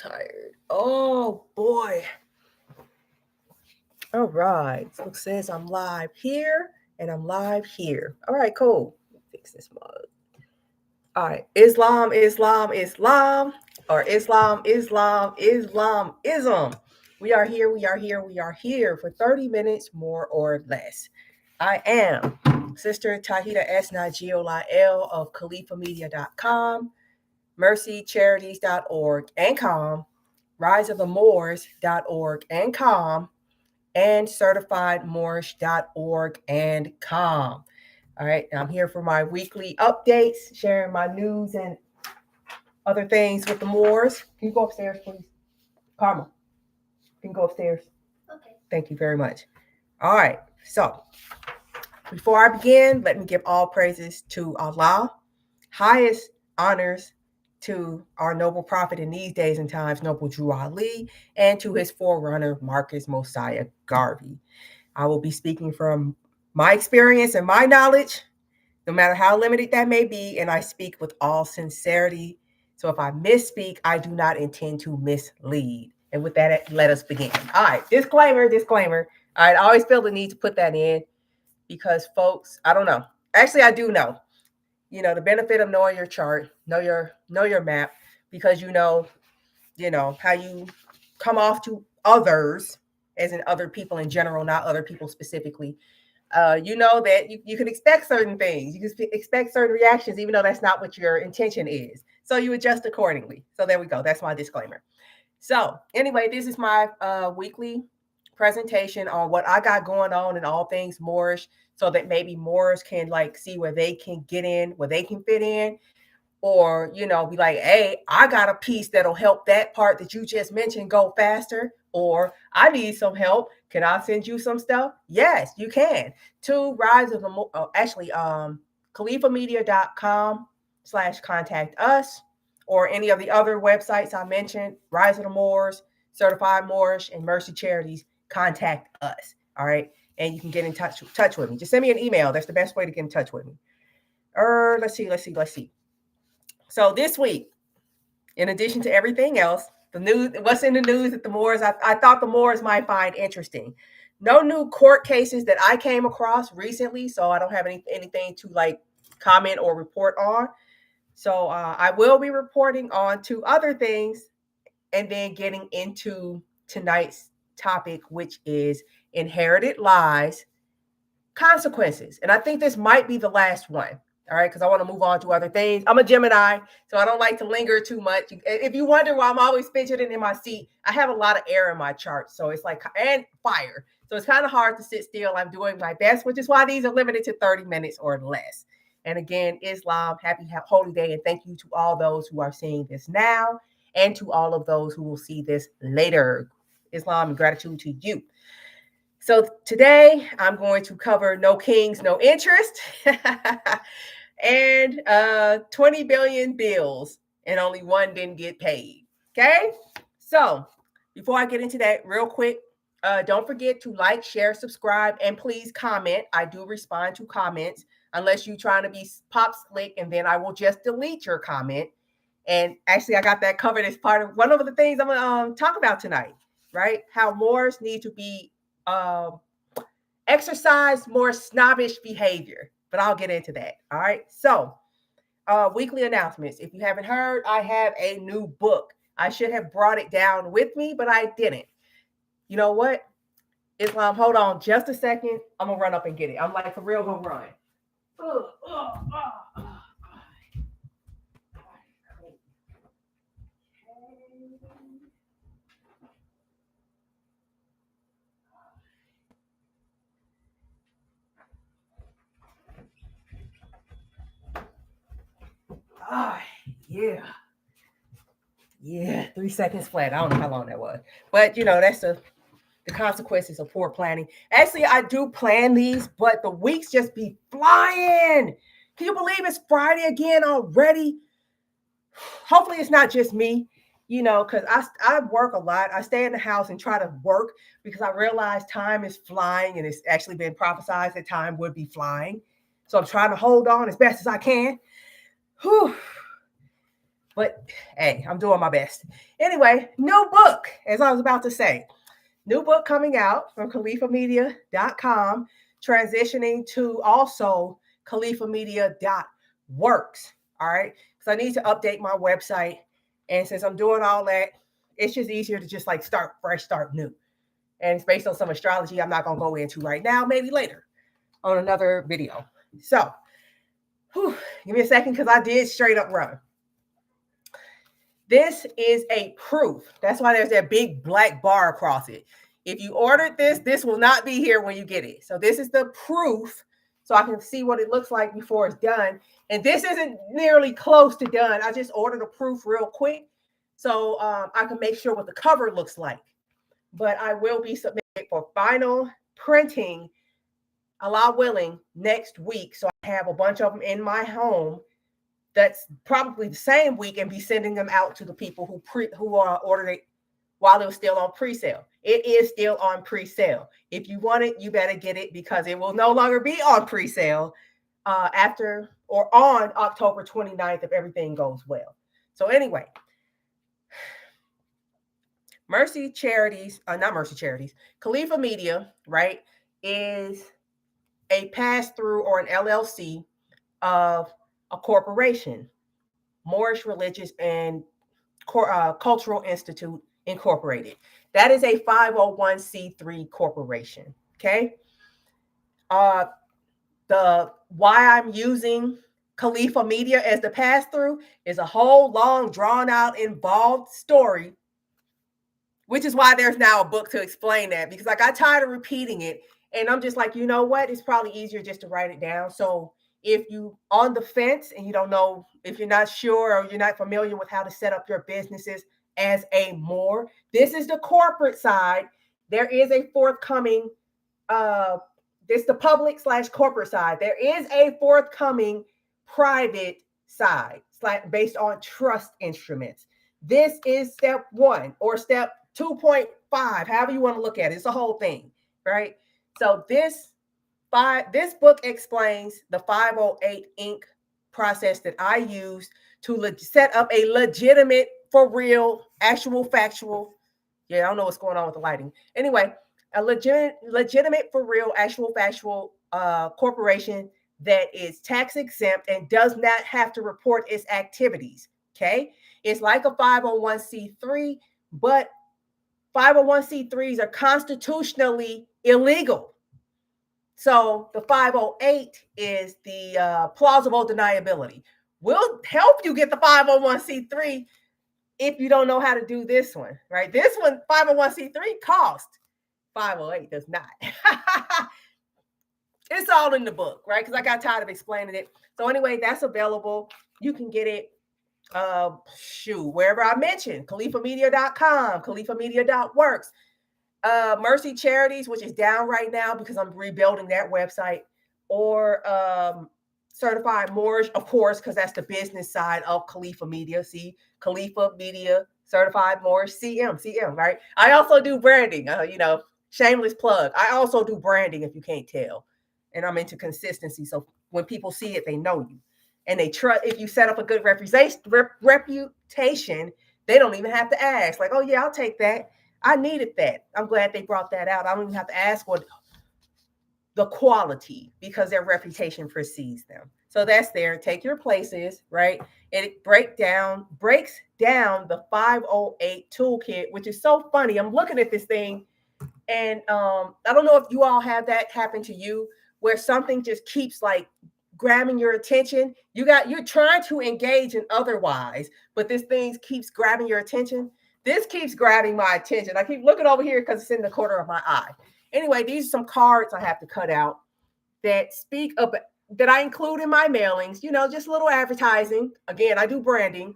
tired. Oh boy. All right. So it says I'm live here and I'm live here. All right, cool. Fix this mug. All right. Islam, Islam, Islam, or Islam, Islam, Islamism. We are here, we are here, we are here for 30 minutes more or less. I am Sister Tahita S. Najiola L of CalifaMedia.com, mrcicharities.org and com, riseofthemoors.org and com, and certifiedmoorish.org and com. All right, I'm here for my weekly updates, sharing my news and other things with the Moors. Can you go upstairs, please? Karma, can you go upstairs? Okay. Thank you very much. All right, so before I begin, let me give all praises to Allah, highest honors to our noble prophet in these days and times, Noble Drew Ali, and to his forerunner, Marcus Mosiah Garvey. I will be speaking from my experience and my knowledge, no matter how limited that may be, and I speak with all sincerity. So if I misspeak, I do not intend to mislead. And with that, let us begin. All right, disclaimer. All right, I always feel the need to put that in because folks, I don't know. Actually, I do know. The benefit of knowing your chart, know your map, because you know how you come off to others, as in other people in general, not other people specifically. You know that you can expect certain things. You can expect certain reactions, even though that's not what your intention is. So you adjust accordingly. So there we go. That's my disclaimer. So anyway, this is my weekly presentation on what I got going on in all things Moorish, so that maybe Moors can see where they can get in, where they can fit in, or be like, hey, I got a piece that'll help that part that you just mentioned go faster, or I need some help. Can I send you some stuff? Yes, you can. To rise of the califamedia.com/contact us, or any of the other websites I mentioned, Rise of the Moors, Certified Moorish, and Mercy Charities. Contact us. All right. And you can get in touch with me. Just send me an email. That's the best way to get in touch with me. Let's see. So this week, in addition to everything else, the news, what's in the news that the Moors, I thought the Moors might find interesting. No new court cases that I came across recently, so I don't have anything to comment or report on. So I will be reporting on two other things, and then getting into tonight's topic, which is inherited lies, consequences. And I think this might be the last one. All right, because I want to move on to other things. I'm a Gemini, so I don't like to linger too much. If you wonder why I'm always fidgeting in my seat, I have a lot of air in my chart. So it's and fire. So it's kind of hard to sit still. I'm doing my best, which is why these are limited to 30 minutes or less. And again, Islam, happy holy day. And thank you to all those who are seeing this now, and to all of those who will see this later. Islam and gratitude to you. So today I'm going to cover no kings, no interest, and 20 billion bills, and only one didn't get paid. Okay. So before I get into that real quick, don't forget to like, share, subscribe, and please comment. I do respond to comments, unless you're trying to be pop slick, and then I will just delete your comment. And actually, I got that covered as part of one of the things I'm going to talk about tonight, right? How Moors need to be exercise more snobbish behavior, but I'll get into that. All right. So, weekly announcements. If you haven't heard, I have a new book. I should have brought it down with me, but I didn't. You know what? Islam, hold on just a second. I'm gonna run up and get it. I'm for real gonna run. Yeah, 3 seconds flat. I don't know how long that was, but that's the consequences of poor planning. Actually, I do plan these, but the weeks just be flying. Can you believe it's Friday again already? Hopefully it's not just me, because I work a lot. I stay in the house and try to work, because I realize time is flying, and it's actually been prophesied that time would be flying. So I'm trying to hold on as best as I can. Whew. But hey, I'm doing my best. Anyway, new book, as I was about to say. New book coming out from CalifaMedia.com, transitioning to also CalifaMedia.works. All right. Because I need to update my website. And since I'm doing all that, it's just easier to just like start fresh, start new. And it's based on some astrology I'm not going to go into right now, maybe later on another video. So, give me a second because I did straight up run. This is a proof. That's why there's that big black bar across it. If you ordered this, this will not be here when you get it. So this is the proof so I can see what it looks like before it's done. And this isn't nearly close to done. I just ordered a proof real quick so I can make sure what the cover looks like. But I will be submitting for final printing, Allah willing, next week. So I have a bunch of them in my home. That's probably the same week, and be sending them out to the people who ordered it while it was still on pre-sale. It is still on pre-sale. If you want it, you better get it because it will no longer be on pre-sale after or on October 29th if everything goes well. So anyway, Mercy Charities, not Mercy Charities, Califa Media, right, is a pass-through or an LLC of a corporation, Moorish Religious and Cultural Institute Incorporated. That is a 501c3 corporation. Okay. The why I'm using Califa Media as the pass-through is a whole long, drawn out, involved story, which is why there's now a book to explain that, because I got tired of repeating it. And I'm just like, you know what? It's probably easier just to write it down. So if you on the fence and you don't know, if you're not sure or you're not familiar with how to set up your businesses as a Moor, this is the corporate side. There is a forthcoming, this the public / corporate side. There is a forthcoming private side based on trust instruments. This is step 1 or step 2.5, however you want to look at it. It's the whole thing, right? So this book explains the 508 Inc. process that I use to set up a legitimate, for real, actual, factual. Yeah, I don't know what's going on with the lighting. Anyway, a legitimate, for real, actual, factual corporation that is tax exempt and does not have to report its activities. Okay, it's like a 501c3, but 501c3s are constitutionally illegal. So the 508 is the plausible deniability. We'll help you get the 501c3 if you don't know how to do this one, right? This one, 501c3 cost. 508 does not. It's all in the book, right? Because I got tired of explaining it. So anyway, that's available. You can get it wherever I mentioned, CalifaMedia.com, CalifaMedia.works, Mercy Charities, which is down right now because I'm rebuilding that website, or Certified Moorish, of course, because that's the business side of Califa Media. See, Califa Media, Certified Moorish, CM, right? I also do branding, shameless plug. I also do branding if you can't tell. And I'm into consistency. So when people see it, they know you. And they trust. If you set up a good reputation, they don't even have to ask. Like, oh yeah, I'll take that. I needed that. I'm glad they brought that out. I don't even have to ask what the quality, because their reputation precedes them. So that's there. Take your places, right? And it breaks down the 508 toolkit, which is so funny. I'm looking at this thing, and I don't know if you all have that happen to you, where something just keeps like grabbing your attention. You're trying to engage in otherwise, but this thing keeps grabbing your attention. This keeps grabbing my attention. I keep looking over here because it's in the corner of my eye. Anyway, these are some cards I have to cut out that speak up, that I include in my mailings, just a little advertising. Again, I do branding,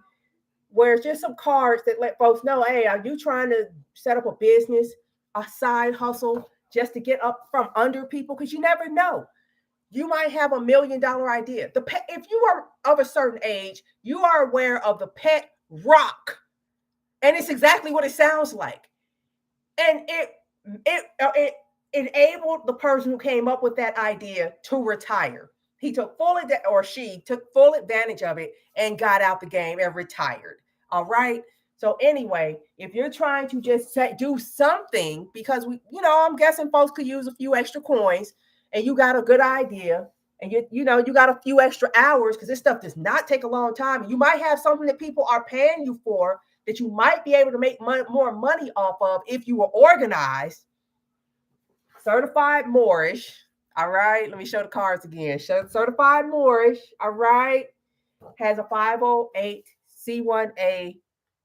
where it's just some cards that let folks know, hey, are you trying to set up a business, a side hustle, just to get up from under people? Because you never know. You might have $1 million idea. If you are of a certain age, you are aware of the pet rock. And it's exactly what it sounds like. And it enabled the person who came up with that idea to retire. He took full or she took full advantage of it and got out the game and retired. All right. So anyway, if you're trying to just do something, because I'm guessing folks could use a few extra coins, and you got a good idea, and you got a few extra hours, because this stuff does not take a long time. You might have something that people are paying you for that you might be able to make more money off of if you were organized. Certified Moorish. All right. Let me show the cards again. Certified Moorish. All right. Has a 508c1a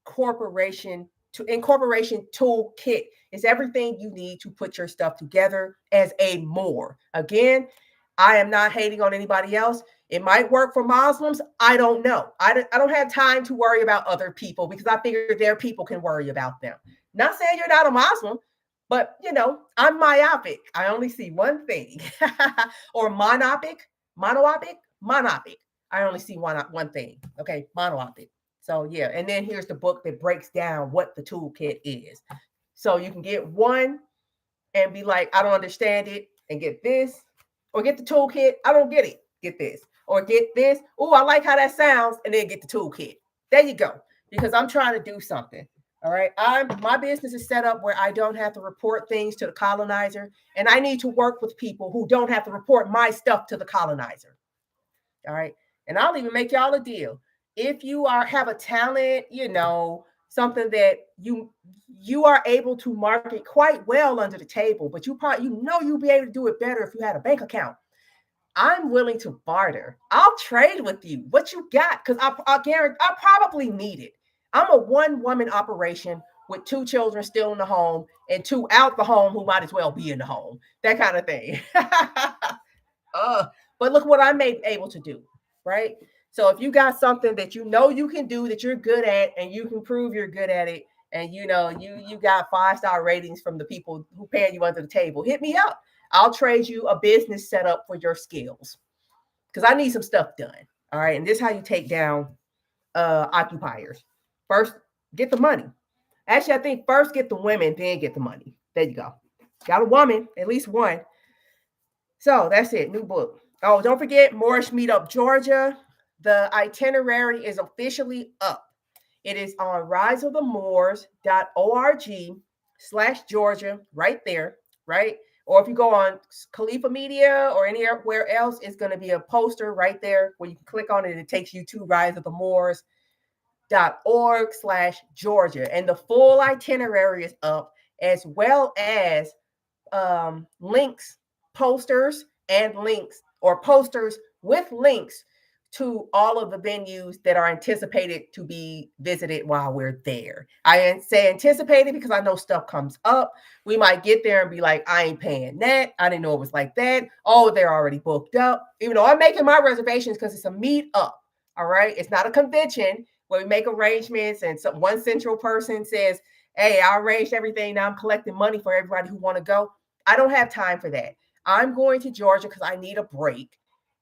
incorporation toolkit. It's everything you need to put your stuff together as a Moor. Again, I am not hating on anybody else. It might work for Muslims. I don't know. I don't have time to worry about other people, because I figure their people can worry about them. Not saying you're not a Muslim, but I'm myopic. I only see one thing. Or monopic. I only see one thing. Okay, monopic. So yeah, and then here's the book that breaks down what the toolkit is. So you can get one and be like, I don't understand it, and get this, or get the toolkit. I don't get it. Get this, or get this. Oh, I like how that sounds, and then get the toolkit. There you go. Because I'm trying to do something. All right. My business is set up where I don't have to report things to the colonizer, and I need to work with people who don't have to report my stuff to the colonizer. All right. And I'll even make y'all a deal. If you have a talent, something that you are able to market quite well under the table, but you'll be able to do it better if you had a bank account. I'm willing to barter. I'll trade with you what you got, because I guarantee I probably need it. I'm a one-woman operation with 2 children still in the home and 2 out the home who might as well be in the home. That kind of thing. But look what I'm able to do, right? So if you got something that you can do, that you're good at, and you can prove you're good at it, and you got 5-star ratings from the people who paying you under the table, hit me up. I'll trade you a business setup for your skills, because I need some stuff done. All right. And this is how you take down occupiers. First, get the money. Actually, I think first get the women, then get the money. There you go. Got a woman, at least one. So that's it. New book. Oh, don't forget Moorish Meetup, Georgia. The itinerary is officially up. It is on riseofthemoors.org/Georgia, right there, right? Or if you go on Califa Media or anywhere else, it's going to be a poster right there where you can click on it, and it takes you to riseofthemoors.org/Georgia. And the full itinerary is up, as well as links, posters, and links, or posters with links to all of the venues that are anticipated to be visited while we're there. I say anticipated because I know stuff comes up. We might get there and be like, I ain't paying that. I didn't know it was like that. Oh, they're already booked up. Even though I'm making my reservations, because it's a meet up. All right. It's not a convention where we make arrangements and one central person says, hey, I arranged everything. Now I'm collecting money for everybody who want to go. I don't have time for that. I'm going to Georgia because I need a break.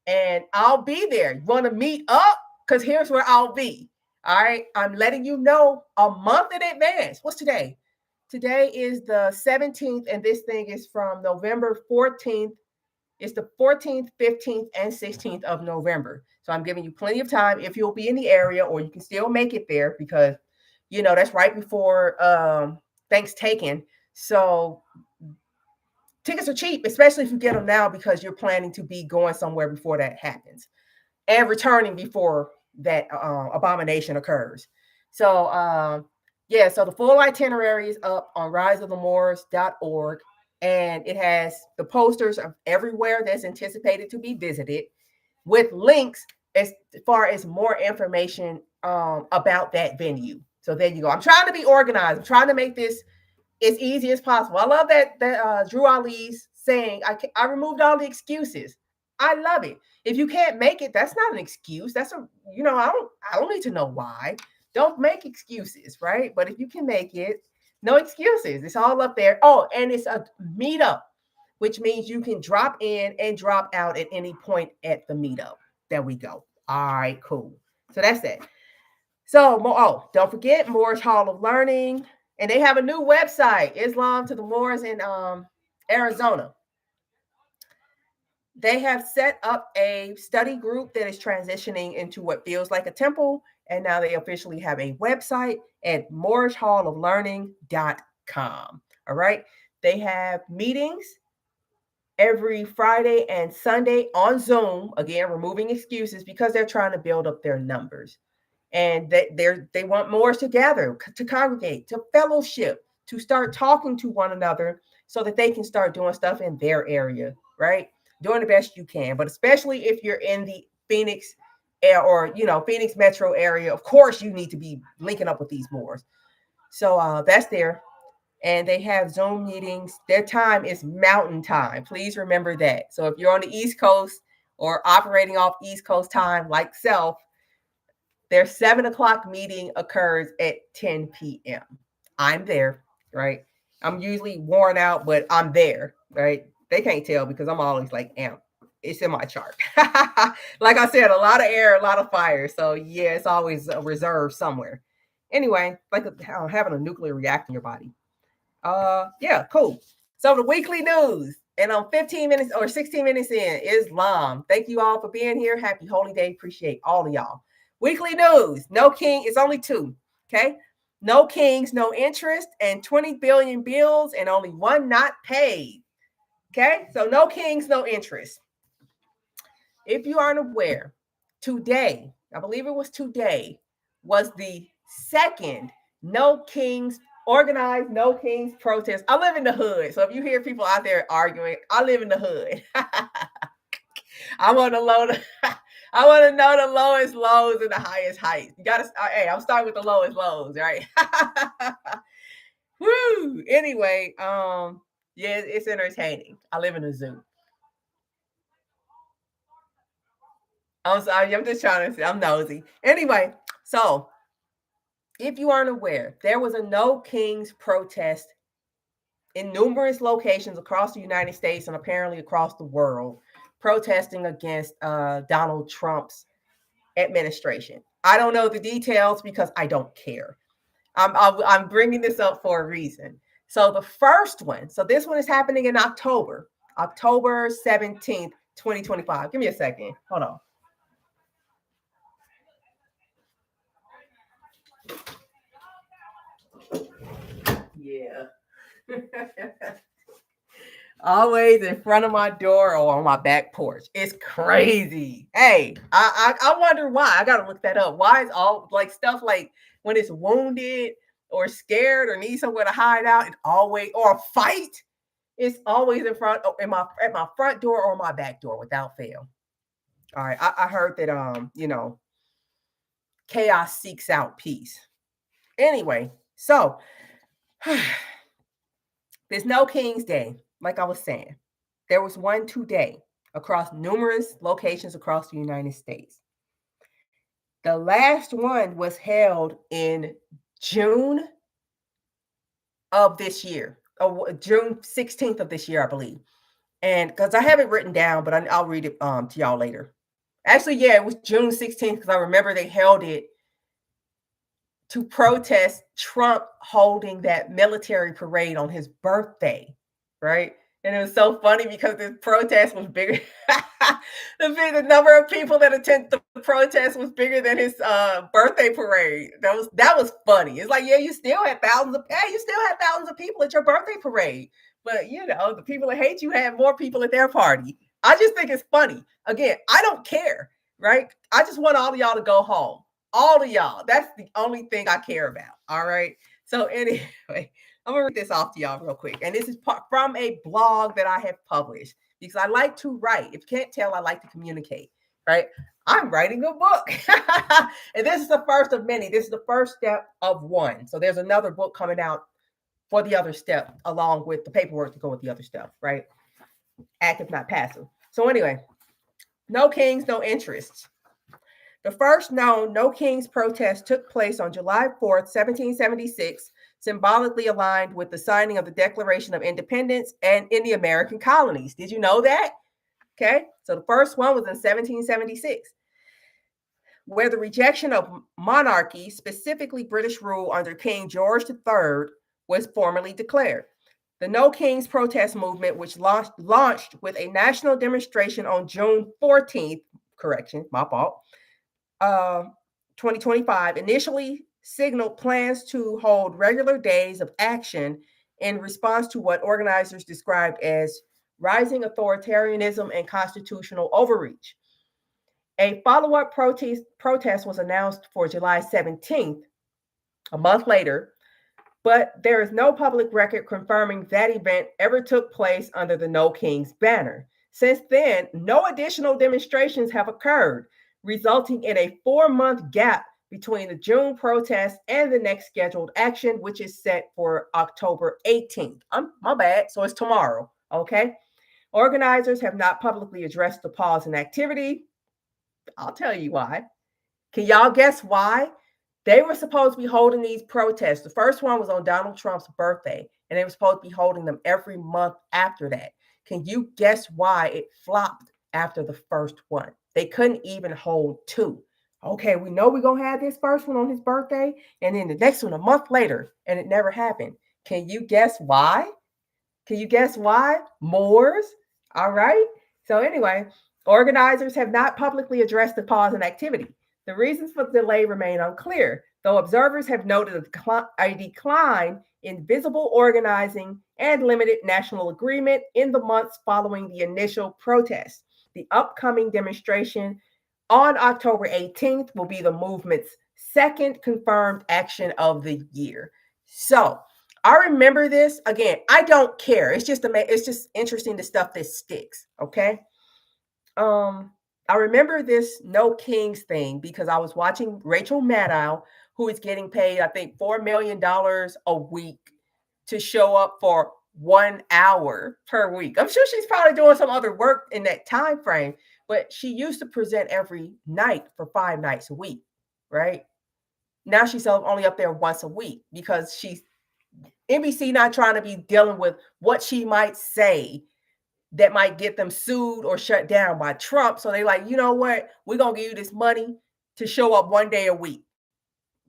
And I'll be there. You want to meet up? Because here's where I'll be. All right. I'm letting you know a month in advance. What's today? Today is the 17th, and this thing is from November 14th. It's the 14th, 15th, and 16th of November. So I'm giving you plenty of time if you'll be in the area, or you can still make it there, because, that's right before Thanksgiving. So tickets are cheap, especially if you get them now, because you're planning to be going somewhere before that happens and returning before that abomination occurs. So, so the full itinerary is up on riseofthemoors.org, and it has the posters of everywhere that's anticipated to be visited, with links as far as more information about that venue. So there you go. I'm trying to be organized. I'm trying to make this as easy as possible. I love that Drew Ali's saying, I removed all the excuses. I love it. If you can't make it, that's not an excuse. That's I don't need to know why. Don't make excuses, right? But if you can make it, no excuses. It's all up there. Oh, and it's a meetup, which means you can drop in and drop out at any point at the meetup. There we go. All right, cool. So that's it. So, don't forget Moorish Hall of Learning. And they have a new website, Islam to the Moors in Arizona. They have set up a study group that is transitioning into what feels like a temple. And now they officially have a website at moorishhalloflearning.com. All right. They have meetings every Friday and Sunday on Zoom, again, removing excuses because they're trying to build up their numbers. And they want more to gather, to congregate, to fellowship, to start talking to one another so that they can start doing stuff in their area, right? Doing the best you can. But especially if you're in the Phoenix or, Phoenix metro area, of course, you need to be linking up with these Moors. So that's there. And they have Zoom meetings. Their time is mountain time. Please remember that. So if you're on the East Coast or operating off East Coast time like self, their 7 o'clock meeting occurs at 10 p.m. I'm there, right? I'm usually worn out, but I'm there, right? They can't tell because I'm always like amp. It's in my chart. Like I said, a lot of air, a lot of fire. So yeah, it's always a reserve somewhere. Anyway, like having a nuclear reactor in your body. Yeah, cool. So the weekly news, and on 15 minutes or 16 minutes in, Islam. Thank you all for being here. Happy Holy Day. Appreciate all of y'all. Weekly news. No king. It's only two. Okay. No kings, no interest, and 20 billion bills, and only one not paid. Okay. So no kings, no interest. If you aren't aware, today, I believe it was today, was the second No Kings organized No Kings protest. I live in the hood. So if you hear people out there arguing, I live in the hood. I want to I want to know the lowest lows and the highest heights. You gotta hey, I'm starting with the lowest lows, right? Woo! Anyway, yeah, it's entertaining. I live in a zoo. I'm sorry, I'm just trying to say I'm nosy. Anyway, so if you aren't aware, there was a No Kings protest in numerous locations across the United States and apparently across the world, protesting against Donald Trump's administration. I don't know the details because I don't care. I'm bringing this up for a reason. So the first one, so this one is happening in October 17th, 2025. Give me a second. Hold on. Yeah. Always in front of my door or on my back porch. It's crazy. Hey, I wonder why. I gotta look that up. Why is all like stuff like when it's wounded or scared or needs somewhere to hide out, it always or a fight, it's always in front at my front door or my back door without fail. All right. I heard that chaos seeks out peace. Anyway, so there's no King's Day, like I was saying. There was one today across numerous locations across the United States. The last one was held in June of this year, June 16th of this year, I believe. And because I have it written down, but I'll read it to y'all later. Actually, yeah, it was June 16th because I remember they held it to protest Trump holding that military parade on his birthday, right? And it was so funny because the protest was bigger. The number of people that attended the protest was bigger than his birthday parade. That was funny. It's like, yeah, you still had thousands of people at your birthday parade. But the people that hate you had more people at their party. I just think it's funny. Again, I don't care, right? I just want all of y'all to go home. All of y'all. That's the only thing I care about. All right. So anyway, I'm gonna read this off to y'all real quick. And this is from a blog that I have published because I like to write. If you can't tell, I like to communicate. Right. I'm writing a book. And this is the first of many. This is the first step of one. So there's another book coming out for the other step, along with the paperwork to go with the other stuff, right? Active, not passive. So anyway, no kings, no interests. The first known No Kings protest took place on July 4th, 1776, symbolically aligned with the signing of the Declaration of Independence and in the American colonies. Did you know that? Okay, so the first one was in 1776, where the rejection of monarchy, specifically British rule under King George III, was formally declared. The No Kings protest movement, which launched with a national demonstration on June 14th, correction, my fault, 2025, initially signaled plans to hold regular days of action in response to what organizers described as rising authoritarianism and constitutional overreach. A follow-up protest was announced for July 17th, a month later, but there is no public record confirming that event ever took place under the No Kings banner. Since then, no additional demonstrations have occurred, resulting in a 4-month gap between the June protest and the next scheduled action, which is set for October 18th. My bad, so it's tomorrow, okay? Organizers have not publicly addressed the pause in activity. I'll tell you why. Can y'all guess why? They were supposed to be holding these protests. The first one was on Donald Trump's birthday, and they were supposed to be holding them every month after that. Can you guess why it flopped after the first one? They couldn't even hold two. Okay, we know we're going to have this first one on his birthday, and then the next one a month later, and it never happened. Can you guess why? Can you guess why? Moors. All right. So anyway, organizers have not publicly addressed the pause in activity. The reasons for the delay remain unclear, though observers have noted a decline in visible organizing and limited national agreement in the months following the initial protest. The upcoming demonstration on October 18th will be the movement's second confirmed action of the year. So I remember this. Again, I don't care. It's just interesting, the stuff that sticks, okay? I remember this No Kings thing because I was watching Rachel Maddow, who is getting paid, I think, $4 million a week to show up for 1 hour per week. I'm sure she's probably doing some other work in that time frame, but she used to present every night for 5 nights a week, right? Now she's only up there once a week because she's NBC not trying to be dealing with what she might say that might get them sued or shut down by Trump. So they like, you know what? We're going to give you this money to show up 1 day a week,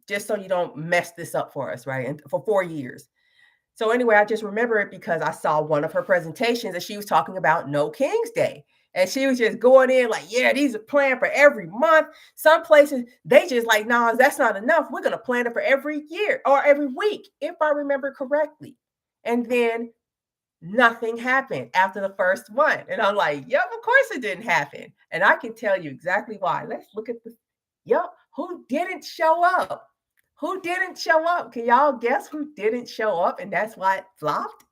just so you don't mess this up for us, right? And for 4 years. So anyway, I just remember it because I saw one of her presentations and she was talking about No Kings Day. And she was just going in like, yeah, these are planned for every month. Some places, they just like, nah, that's not enough. We're going to plan it for every year or every week, if I remember correctly. And then nothing happened after the first one. And I'm like, yep, of course it didn't happen. And I can tell you exactly why. Let's look at the, yep, who didn't show up? Who didn't show up? Can y'all guess who didn't show up? And that's why it flopped.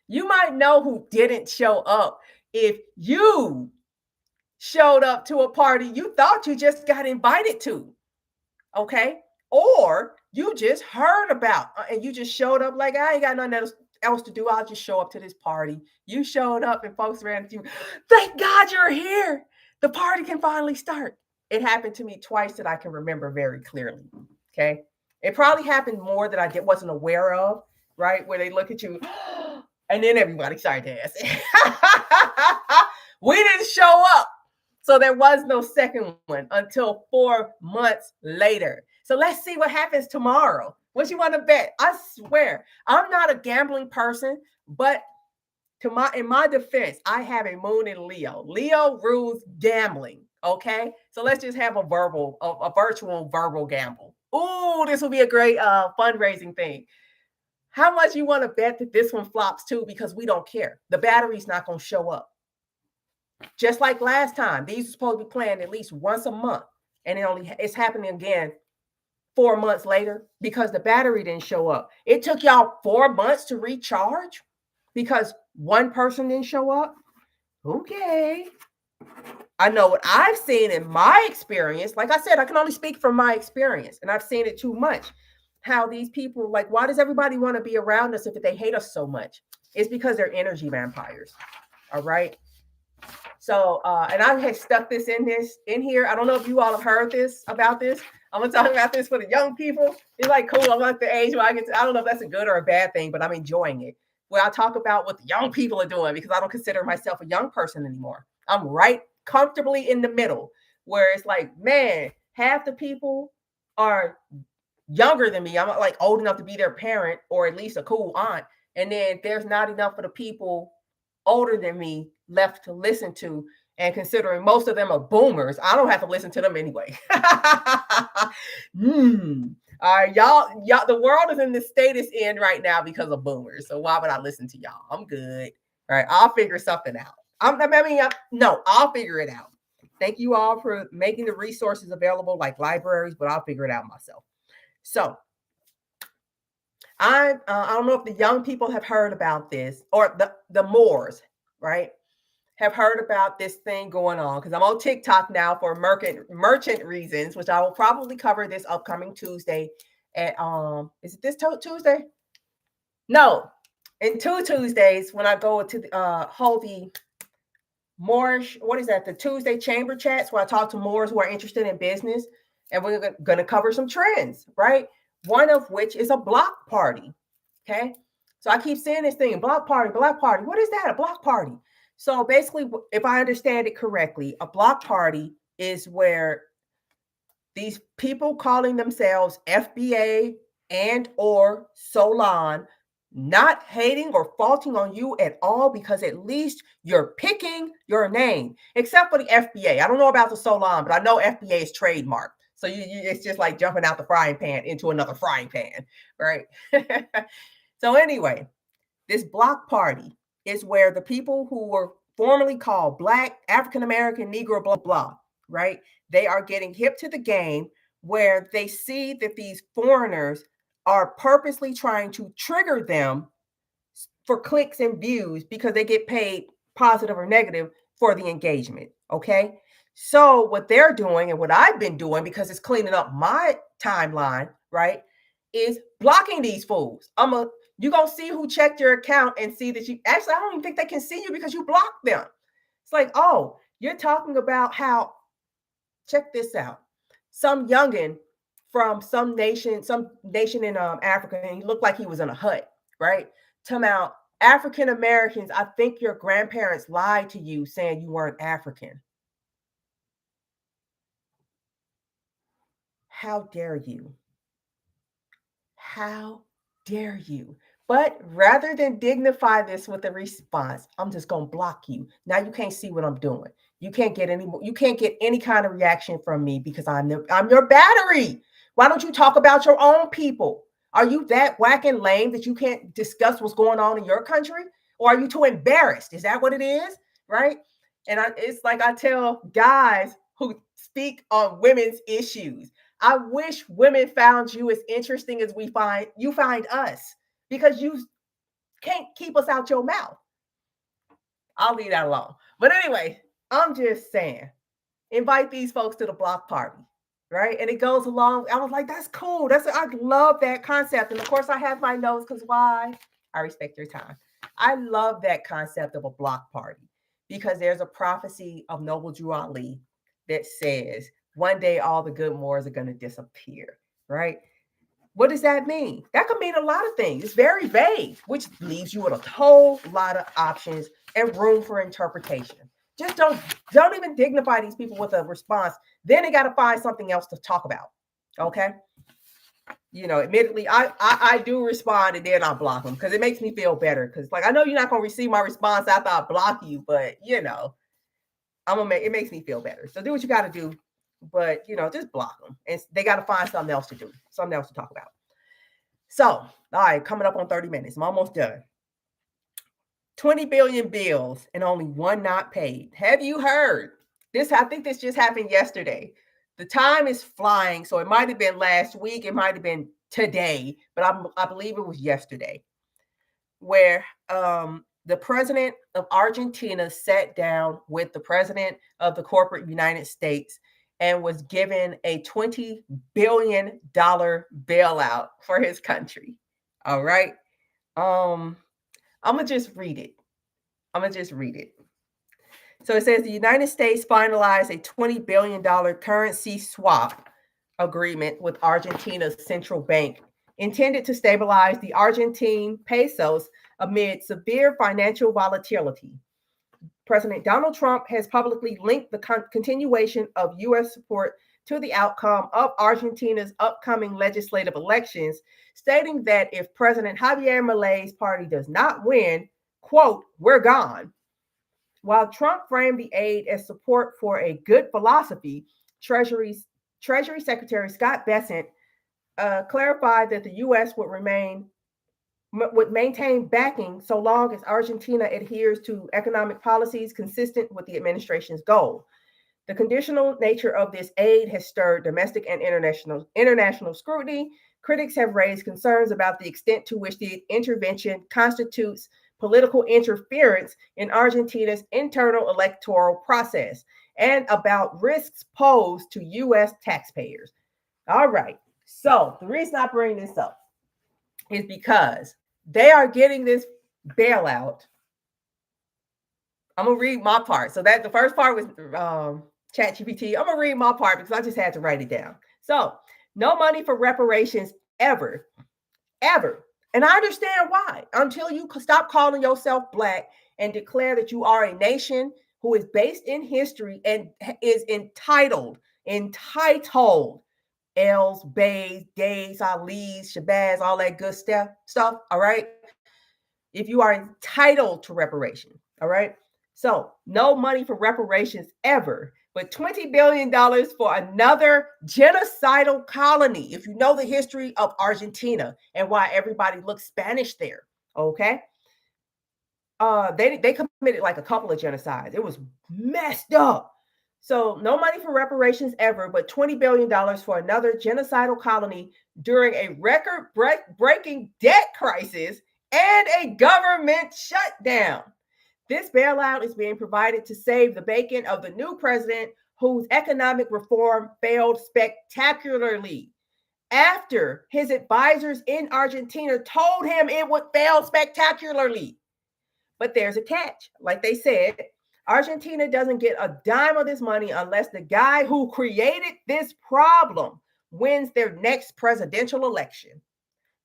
You might know who didn't show up if you showed up to a party you thought you just got invited to, okay? Or you just heard about and you just showed up like, I ain't got nothing else to do. I'll just show up to this party. You showed up and folks ran to you. Thank God you're here. The party can finally start. It happened to me twice that I can remember very clearly, okay? It probably happened more that I wasn't aware of, right? Where they look at you and then everybody started dancing. We didn't show up. So there was no second one until 4 months later. So let's see what happens tomorrow. What you want to bet? I swear, I'm not a gambling person, but in my defense, I have a moon in Leo. Leo rules gambling. Okay, so let's just have a virtual verbal gamble. Ooh, this will be a great fundraising thing. How much you want to bet that this one flops too? Because we don't care. The battery's not going to show up. Just like last time, these are supposed to be planned at least once a month, and it's happening again 4 months later because the battery didn't show up. It took y'all 4 months to recharge because one person didn't show up. Okay. I know what I've seen in my experience. Like I said, I can only speak from my experience, and I've seen it too much. How these people, like, why does everybody want to be around us if they hate us so much? It's because they're energy vampires. All right. So, and I had stuck this in here. I don't know if you all have heard about this. I'm gonna talk about this for the young people. It's like, cool. I'm at the age where I don't know if that's a good or a bad thing, but I'm enjoying it. Where I talk about what the young people are doing because I don't consider myself a young person anymore. I'm right comfortably in the middle where it's like, man, half the people are younger than me. I'm like old enough to be their parent or at least a cool aunt. And then there's not enough of the people older than me left to listen to. And considering most of them are boomers, I don't have to listen to them anyway. All right, y'all, the world is in the state it's in right now because of boomers. So why would I listen to y'all? I'm good. All right, I'll figure something out. I'll figure it out. Thank you all for making the resources available like libraries, but I'll figure it out myself. So I don't know if the young people have heard about this, or the Moors, right, have heard about this thing going on, because I'm on TikTok now for merchant reasons, which I will probably cover this upcoming Tuesday at is it this Tuesday? No, in 2 Tuesdays when I go to hold the Moorish, what is that? The Tuesday chamber chats where I talk to Moors who are interested in business, and we're going to cover some trends, right? One of which is a block party. Okay. So I keep saying this thing, block party. What is that? A block party. So basically, if I understand it correctly, a block party is where these people calling themselves FBA and or Solon, not hating or faulting on you at all, because at least you're picking your name, except for the FBA. I don't know about the Solon, but I know FBA is trademarked. So it's just like jumping out the frying pan into another frying pan, right? So anyway, this block party is where the people who were formerly called Black, African American, Negro, blah, blah, right? They are getting hip to the game, where they see that these foreigners are purposely trying to trigger them for clicks and views because they get paid positive or negative for the engagement. Okay. So what they're doing, and what I've been doing, because it's cleaning up my timeline, right, is blocking these fools. You're going to see who checked your account and see that you actually, I don't even think they can see you because you blocked them. It's like, oh, you're talking about how, check this out. Some youngin from some nation in Africa, and he looked like he was in a hut, right? Talking about African Americans, I think your grandparents lied to you saying you weren't African. How dare you? How dare you? But rather than dignify this with a response, I'm just going to block you. Now you can't see what I'm doing. You can't get any kind of reaction from me because I'm your battery. Why don't you talk about your own people? Are you that whack and lame that you can't discuss what's going on in your country? Or are you too embarrassed? Is that what it is? Right? And it's like I tell guys who speak on women's issues, I wish women found you as interesting as you find us, because you can't keep us out your mouth. I'll leave that alone. But anyway, I'm just saying, invite these folks to the block party, right? And it goes along. I was like, that's cool. I love that concept. And of course, I have my notes, because why? I respect your time. I love that concept of a block party, because there's a prophecy of Noble Drew Ali that says one day all the good Moors are going to disappear, right? What does that mean? That could mean a lot of things. It's very vague, which leaves you with a whole lot of options and room for interpretation. Just don't even dignify these people with a response. Then they got to find something else to talk about. Okay. Admittedly, I do respond and then I block them because it makes me feel better. Because I know you're not going to receive my response after I block you, but it makes me feel better. So do what you got to do, but just block them, and they got to find something else to do, something else to talk about. So, all right, coming up on 30 minutes. I'm almost done. 20 billion bills and only one not paid. Have you heard this? I think this just happened yesterday. The time is flying, so it might have been last week, it might have been today, but I believe it was yesterday, where the president of Argentina sat down with the president of the corporate United States and was given a $20 billion bailout for his country. All right. I'm going to just read it. So it says the United States finalized a $20 billion currency swap agreement with Argentina's central bank, intended to stabilize the Argentine pesos amid severe financial volatility. President Donald Trump has publicly linked the continuation of U.S. support to the outcome of Argentina's upcoming legislative elections, stating that if President Javier Milei's party does not win, quote, we're gone. While Trump framed the aid as support for a good philosophy, Treasury Secretary Scott Bessent clarified that the U.S. would maintain backing so long as Argentina adheres to economic policies consistent with the administration's goal. The conditional nature of this aid has stirred domestic and international scrutiny. Critics have raised concerns about the extent to which the intervention constitutes political interference in Argentina's internal electoral process and about risks posed to U.S. taxpayers. All right. So the reason I bring this up is because they are getting this bailout. I'm going to read my part. So that the first part was ChatGPT. I'm going to read my part because I just had to write it down. So no money for reparations ever. And I understand why. Until you stop calling yourself Black and declare that you are a nation who is based in history and is entitled, Els, Bays, Gays, Alis, Shabazz, all that good stuff, all right? If you are entitled to reparation, all right? So no money for reparations ever, but $20 billion for another genocidal colony. If you know the history of Argentina and why everybody looks Spanish there, okay? They committed like a couple of genocides. It was messed up. So no money for reparations ever, but $20 billion for another genocidal colony during a record-breaking debt crisis and a government shutdown. This bailout is being provided to save the bacon of the new president, whose economic reform failed spectacularly after his advisors in Argentina told him it would fail spectacularly. But there's a catch. Like they said, Argentina doesn't get a dime of this money unless the guy who created this problem wins their next presidential election.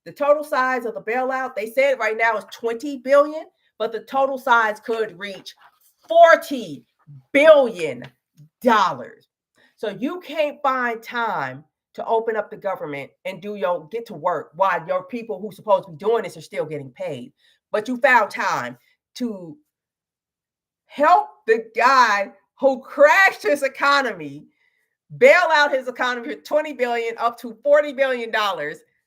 The total size of the bailout, they said right now is $20 billion, but the total size could reach $40 billion. So you can't find time to open up the government and get to work while your people who's supposed to be doing this are still getting paid. But you found time to help the guy who crashed his economy, bail out his economy with $20 billion up to $40 billion,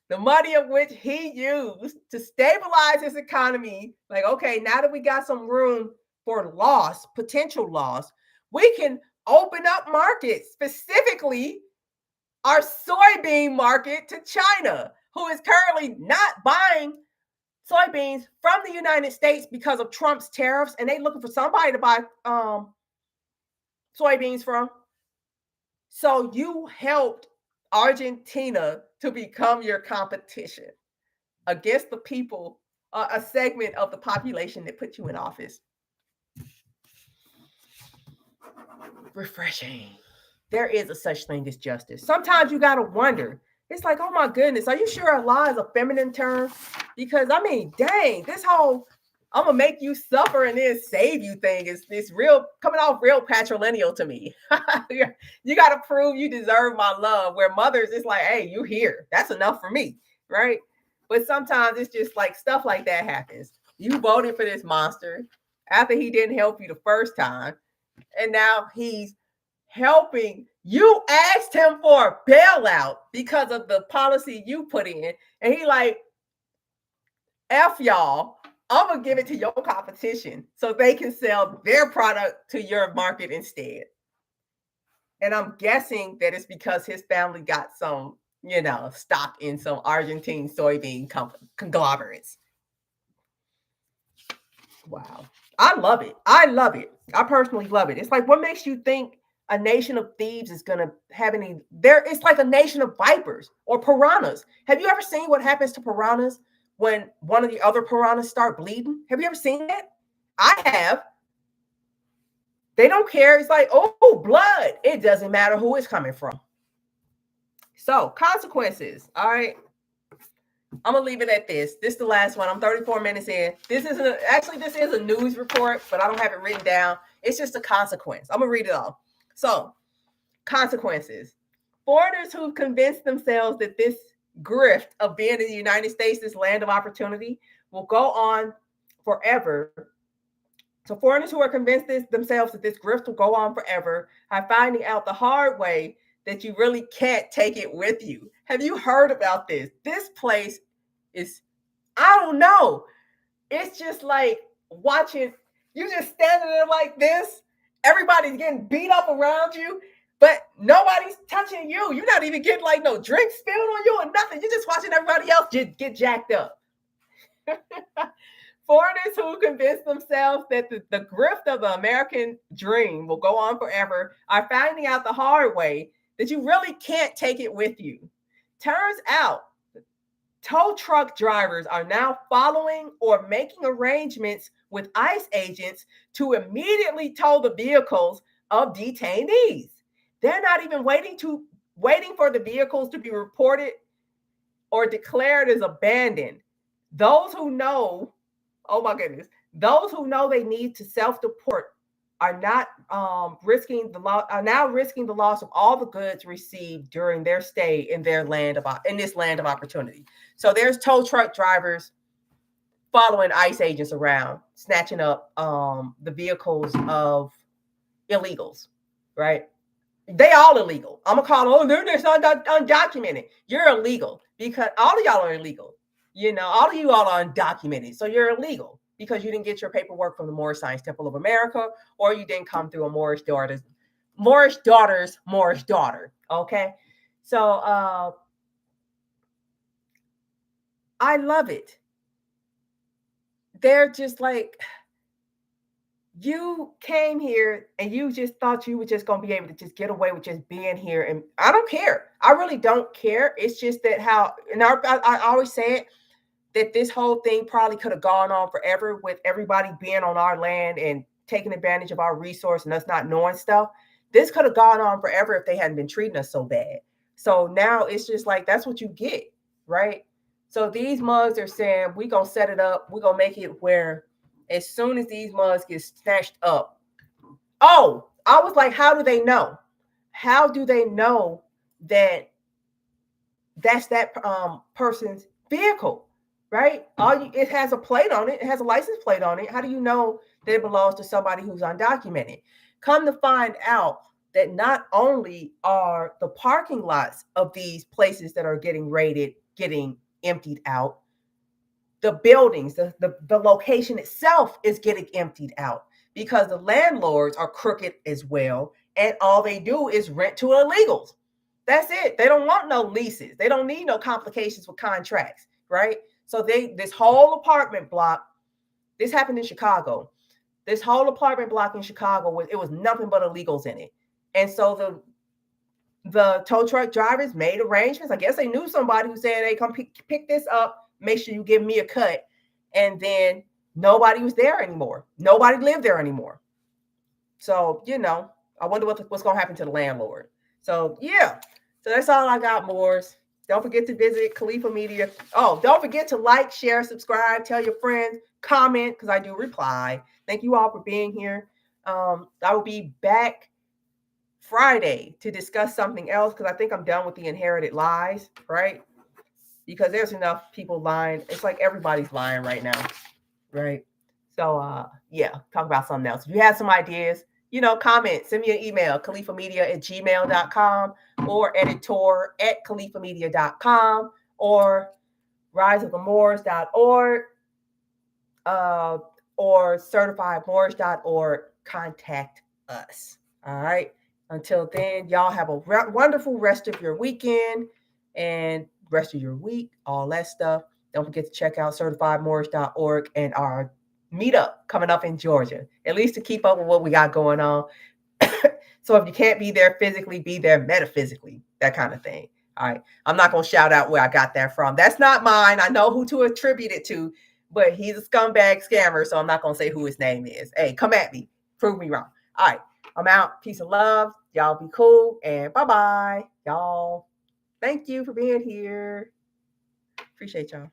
the money of which he used to stabilize his economy. Like, okay, now that we got some room for potential loss, we can open up markets, specifically our soybean market to China, who is currently not buying soybeans from the United States because of Trump's tariffs, and they looking for somebody to buy soybeans from. So you helped Argentina to become your competition against the people, a segment of the population that put you in office. Refreshing. There is a such thing as justice. Sometimes you got to wonder. It's like, oh my goodness, are you sure Allah is a feminine term? Because I mean, dang, this whole I'm gonna make you suffer and then save you thing is real coming off real patrilineal to me. You got to prove you deserve my love. Where mothers, it's like, hey, you here. That's enough for me, right? But sometimes it's just like stuff like that happens. You voted for this monster after he didn't help you the first time, and now he's helping. You asked him for a bailout because of the policy you put in, and he like, F y'all, I'm gonna give it to your competition so they can sell their product to your market instead. And I'm guessing that it's because his family got some, stock in some Argentine soybean conglomerates. Wow. I love it. I personally love it. It's like, what makes you think a nation of thieves is going to have it's like a nation of vipers or piranhas. Have you ever seen what happens to piranhas when one of the other piranhas start bleeding? Have you ever seen that? I have. They don't care. It's like, oh, blood. It doesn't matter who it's coming from. So, consequences. All right. I'm going to leave it at this. This is the last one. I'm 34 minutes in. This is a news report, but I don't have it written down. It's just a consequence. I'm going to read it all. So, consequences. Foreigners who convince themselves that this grift of being in the United States, this land of opportunity, will go on forever. So foreigners who are convinced themselves that this grift will go on forever are finding out the hard way that you really can't take it with you. Have you heard about this? This place is, I don't know. It's just like watching, you just standing there like this. Everybody's getting beat up around you, but nobody's touching you. You're not even getting like no drink spilled on you or nothing. You're just watching everybody else get jacked up. Foreigners who convince themselves that the grift of the American dream will go on forever are finding out the hard way that you really can't take it with you. Turns out, tow truck drivers are now following or making arrangements with ICE agents to immediately tow the vehicles of detainees. They're not even waiting for the vehicles to be reported or declared as abandoned. Those who know, oh my goodness, those who know they need to self-deport are not risking the loss of all the goods received during their stay in this land of opportunity. So there's tow truck drivers following ICE agents around, snatching up the vehicles of illegals, right? They all illegal. I'm gonna call them, they're undocumented. You're illegal because all of y'all are illegal. All of you all are undocumented. So you're illegal because you didn't get your paperwork from the Moorish Science Temple of America, or you didn't come through a Moorish daughter's Moorish daughter. Okay. So I love it. They're just like, you came here and you just thought you were just going to be able to just get away with just being here. And I don't care. I really don't care. It's just that I always say it, that this whole thing probably could have gone on forever with everybody being on our land and taking advantage of our resource and us not knowing stuff. This could have gone on forever if they hadn't been treating us so bad. So now it's just like, that's what you get, right? So these mugs are saying, we're going to set it up. We're going to make it where as soon as these mugs get snatched up. Oh, I was like, how do they know? How do they know that that's that person's vehicle, right? It has a plate on it. It has a license plate on it. How do you know that it belongs to somebody who's undocumented? Come to find out that not only are the parking lots of these places that are getting raided, getting emptied out, the buildings, the location itself is getting emptied out because the landlords are crooked as well. And all they do is rent to illegals. That's it. They don't want no leases. They don't need no complications with contracts, right? So this whole apartment block, this happened in Chicago. This whole apartment block in Chicago, it was nothing but illegals in it. And so the tow truck drivers made arrangements. I guess they knew somebody who said, hey, come pick this up. Make sure you give me a cut. And then nobody was there anymore. Nobody lived there anymore. So, I wonder what's going to happen to the landlord. So, yeah. So that's all I got, Moors. Don't forget to visit Califa Media. Oh, don't forget to like, share, subscribe, tell your friends, comment, because I do reply. Thank you all for being here. I will be back Friday to discuss something else because I think I'm done with the inherited lies, right? Because there's enough people lying. It's like everybody's lying right now, right? So, yeah, talk about something else. If you have some ideas, comment, send me an email, califamedia@gmail.com or editor@califamedia.com or riseofthemoors.org or certifiedmoorish.org. Contact us. All right. Until then, y'all have a wonderful rest of your weekend and rest of your week, all that stuff. Don't forget to check out certifiedmoorish.org and our meetup coming up in Georgia, at least to keep up with what we got going on. So if you can't be there physically, be there metaphysically, that kind of thing. All right. I'm not going to shout out where I got that from. That's not mine. I know who to attribute it to, but he's a scumbag scammer, so I'm not going to say who his name is. Hey, come at me. Prove me wrong. All right. I'm out. Peace and love. Y'all be cool. And bye-bye. Y'all. Thank you for being here. Appreciate y'all.